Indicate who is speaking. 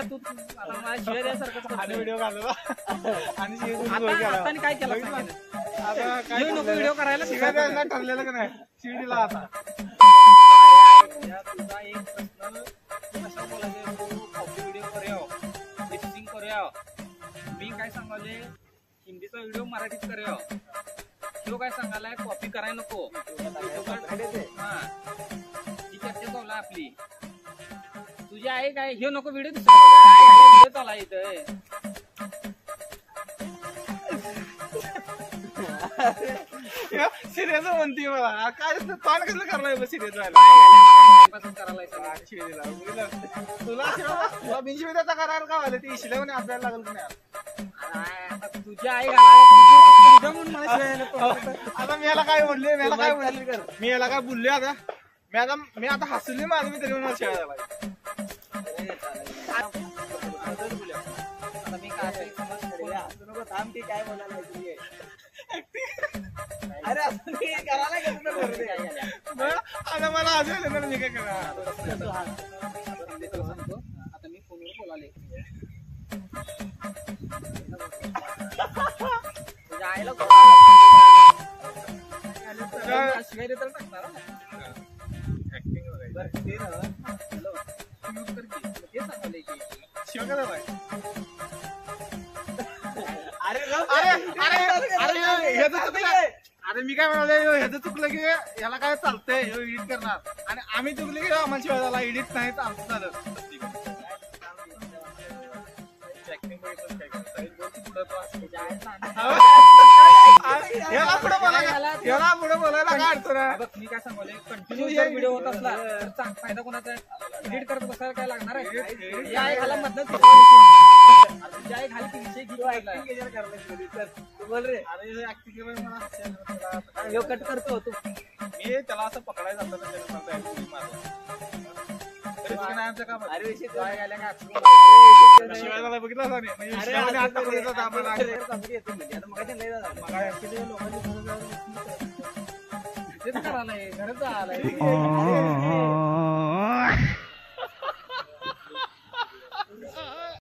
Speaker 1: तू आता मला शिवाय द्यासारखं
Speaker 2: आणि व्हिडिओ घालवा आणि
Speaker 1: आता काय केलं
Speaker 2: आता काय
Speaker 1: नको व्हिडिओ करायला
Speaker 2: शिवाय द्यायला ठरलेलं का नाही शिडीला आता
Speaker 1: तुझा एक प्रश्न कशा बोलायचे तू कॉपी व्हिडिओ करूया लिपसिंग करूया मी काय सांगाले हिंदीचा व्हिडिओ मराठीत करूया तो काय सांगायलाय कॉपी करायला नको हा ही चर्चा चालू आपली तुझी आहे काय हे नको व्हिडिओ व्हिडिओ चालला इथं
Speaker 2: सिरियस म्हणते मला काय पान कसं करलाय सिरियस तुला बिनशिवायचा करार का व्हायला ती शिलावून आपल्याला लागल की नाही
Speaker 1: तुझी आई
Speaker 2: आता मी याला काय बोलले मी याला काय बोलले आता मी आता हसले माझं मी तरी म्हणून शिवायला
Speaker 1: काय बोलायला
Speaker 2: अरे आता मला असं मी काय करणार
Speaker 1: आता मी फोनवर बोलाले तुझ्या आईला शिवाय तर टाकणार ते सांगले की
Speaker 2: शिवाय काय अरे मी काय म्हणाले ह्याचं चुकलं की ह्याला काय चालतंय एडिट करणार आणि आम्ही चुकले की आम्हाला शिवाय झाला एडिट नाही आमचं झालं याला पुढे बोलायला काय अडचण आहे
Speaker 1: मी काय सांगले कंटिन्यू जर व्हिडिओ होत असला तर फायदा कोणाचा एडिट करत बसायला काय लागणार आहे या घाला मधनं तुझ्या आई घाली विषय बोल रे
Speaker 2: अरे ऍक्टिंग मला
Speaker 1: कट करतो तू
Speaker 2: मी त्याला असं पकडायचं शिवाय बघितलं
Speaker 1: तेच करायला घरच आलाय